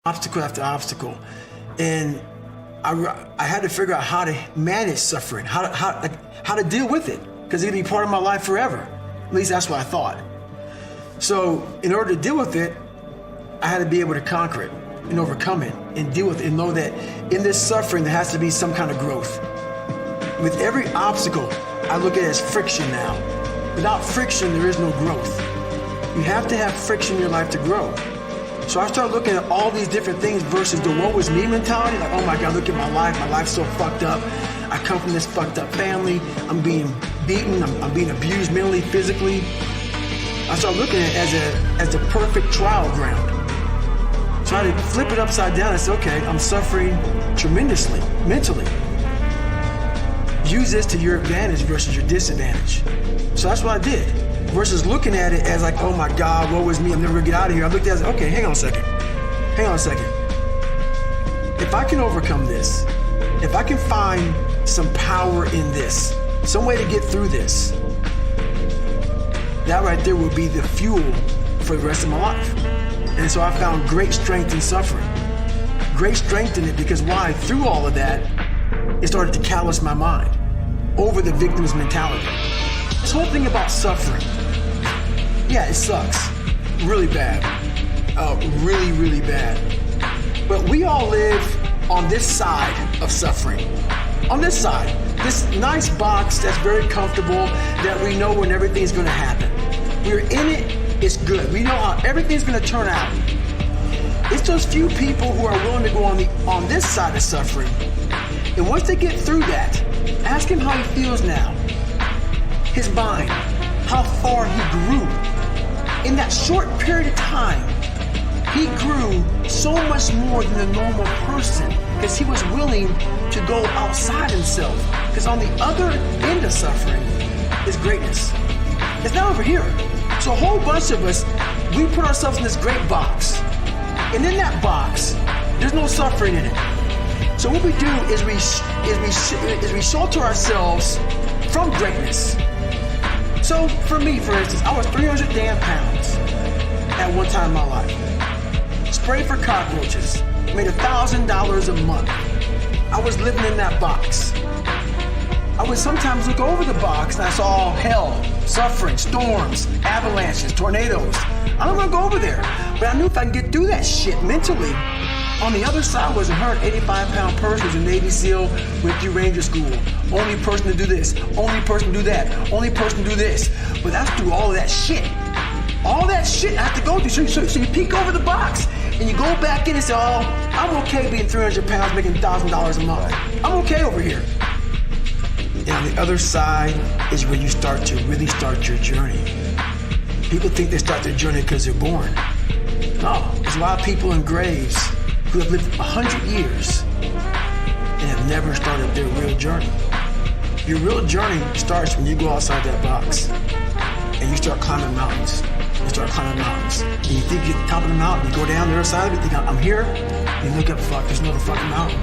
obstacle after obstacle. And I had to figure out how to manage suffering, how to deal with it, because it'd be part of my life forever. At least that's what I thought. So in order to deal with it, I had to be able to conquer it and overcome it and deal with it and know that in this suffering, there has to be some kind of growth. With every obstacle, I look at it as friction now. Without friction, there is no growth. You have to have friction in your life to grow. So I started looking at all these different things versus the woe is me mentality. Like, oh my God, look at my life. My life's so fucked up. I come from this fucked up family. I'm being beaten. I'm being abused mentally, physically. I started looking at it as the perfect trial ground. So I had to flip it upside down and say, okay, I'm suffering tremendously, mentally. Use this to your advantage versus your disadvantage. So that's what I did. Versus looking at it as like, oh my God, woe is me, I'm never gonna get out of here. I looked at it as, okay, hang on a second. If I can overcome this, if I can find some power in this, some way to get through this, that right there will be the fuel for the rest of my life. And so I found great strength in suffering. Great strength in it because why? Through all of that, it started to callous my mind over the victim's mentality. This whole thing about suffering, yeah, it sucks. Really bad. Really, really bad. But we all live on this side of suffering. On this side. This nice box that's very comfortable, that we know when everything's gonna happen. We're in it, it's good. We know how everything's gonna turn out. It's those few people who are willing to go on this side of suffering. And once they get through that, ask him how he feels now. His mind, how far he grew. In that short period of time, he grew so much more than a normal person because he was willing to go outside himself. Because on the other end of suffering is greatness. It's not over here. So a whole bunch of us, we put ourselves in this great box. And in that box, there's no suffering in it. So what we do is we shelter ourselves from greatness. So for me, for instance, I was 300 damn pounds at one time in my life. Sprayed for cockroaches, made $1,000 a month. I was living in that box. I would sometimes look over the box and I saw hell, suffering, storms, avalanches, tornadoes. I don't want to go over there, but I knew if I could get through that shit mentally, on the other side was a 185-pound person who's a Navy SEAL, went through Ranger School. Only person to do this, only person to do that, only person to do this. But that's through all of that shit. All that shit I have to go through. So you peek over the box and you go back in and say, oh, I'm okay being 300 pounds, making $1,000 a month. I'm okay over here. And on the other side is where you really start your journey. People think they start their journey because they're born. No, there's a lot of people in graves who have lived 100 years and have never started their real journey. Your real journey starts when you go outside that box and you start climbing mountains. You start climbing mountains. And you think you're at the top of the mountain, you go down the other side of it, you think, I'm here. And you look up, fuck, there's another fucking mountain.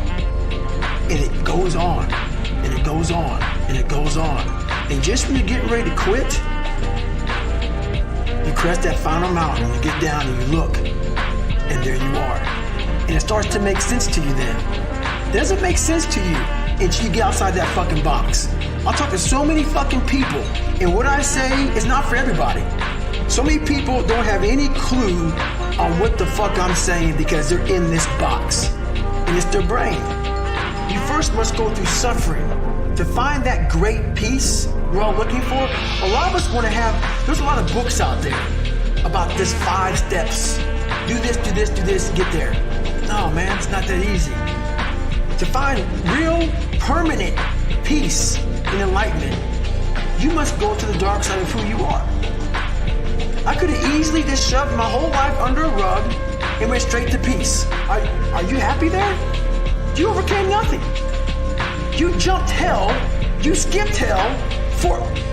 And it goes on, and it goes on, and it goes on. And just when you're getting ready to quit, you crest that final mountain, and you get down and you look, and there you are. And it starts to make sense to you then. It doesn't make sense to you until you get outside that fucking box. I'm talking to so many fucking people, and what I say is not for everybody. So many people don't have any clue on what the fuck I'm saying because they're in this box. And it's their brain. You first must go through suffering to find that great peace we're all looking for. A lot of us want to have, there's a lot of books out there about this 5 steps. Do this, do this, do this, get there. No, man, it's not that easy. To find real, permanent peace and enlightenment, you must go to the dark side of who you are. I could have easily just shoved my whole life under a rug and went straight to peace. Are you happy there? You overcame nothing. You jumped hell, you skipped hell,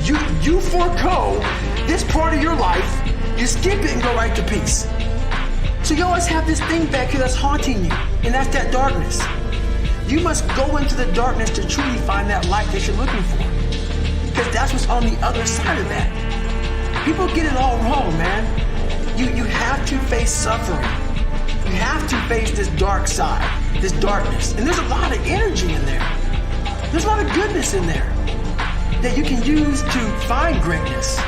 you forego this part of your life, you skip it and go right to peace. So you always have this thing back here that's haunting you, and that's that darkness. You must go into the darkness to truly find that light that you're looking for. Because that's what's on the other side of that. People get it all wrong, man. You have to face suffering You have to face this dark side, this darkness. And there's a lot of energy in there. There's a lot of goodness in there that you can use to find greatness.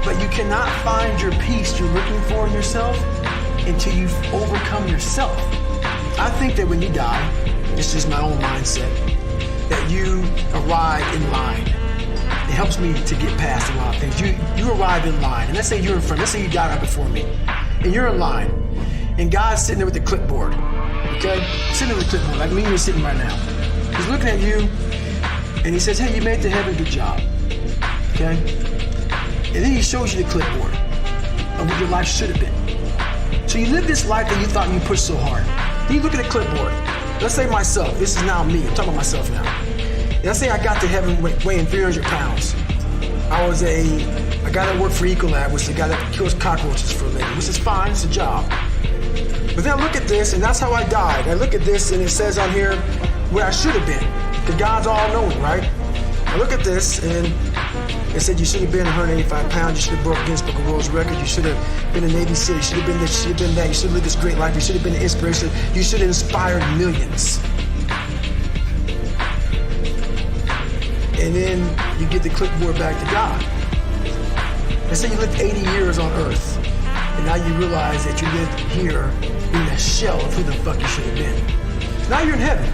But you cannot find your peace you're looking for in yourself until you've overcome yourself. I think that when you die, this is my own mindset, that you arrive in line. It helps me to get past a lot of things. You arrive in line, and let's say you're in front, let's say you died right before me, and you're in line, and God's sitting there with the clipboard, okay? Sitting there with the clipboard, like me and you're sitting right now. He's looking at you, and he says, hey, you made it to heaven, good job, okay? And then he shows you the clipboard of what your life should have been. So you live this life that you thought you pushed so hard. Then you look at the clipboard. Let's say myself, this is now me, I'm talking about myself now. And let's say I got to heaven weighing 300 pounds. I was a guy that worked for Ecolab, which is a guy that kills cockroaches for a living, which is fine, it's a job. But then I look at this, and that's how I died. I look at this, and it says on here where I should have been, because God's all-knowing, right? I look at this, and it said you should have been 185 pounds, you should have broke Guinness Book of World Records, you should have been a Navy SEAL, you should have been this, you should have been that, you should have lived this great life, you should have been an inspiration, you should have inspired millions. And then you get the clipboard back to God. Let's say you lived 80 years on earth, and now you realize that you lived here in a shell of who the fuck you should have been. Now you're in heaven.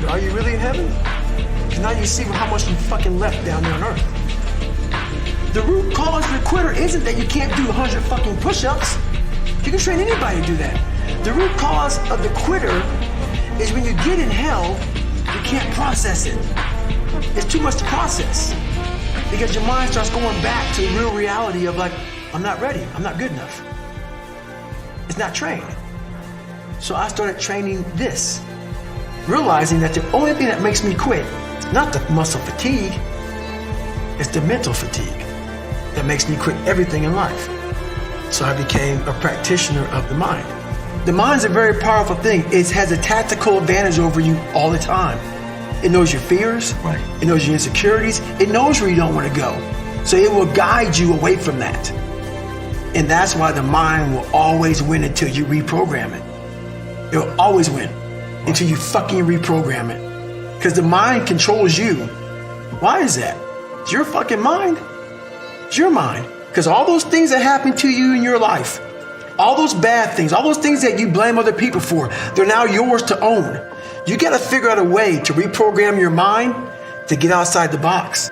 But are you really in heaven? Because now you see how much you fucking left down there on earth. The root cause of the quitter isn't that you can't do 100 fucking push-ups. You can train anybody to do that. The root cause of the quitter is when you get in hell, you can't process it. It's too much to process. Because your mind starts going back to the real reality of like, I'm not ready, I'm not good enough. It's not trained. So I started training this, realizing that the only thing that makes me quit is not the muscle fatigue, it's the mental fatigue that makes me quit everything in life. So I became a practitioner of the mind. The mind's a very powerful thing. It has a tactical advantage over you all the time. It knows your fears, right. It knows your insecurities, it knows where you don't want to go. So it will guide you away from that. And that's why the mind will always win until you reprogram it. It will always win until you fucking reprogram it. Because the mind controls you. Why is that? It's your fucking mind. It's your mind. Because all those things that happen to you in your life, all those bad things, all those things that you blame other people for, they're now yours to own. You got to figure out a way to reprogram your mind to get outside the box.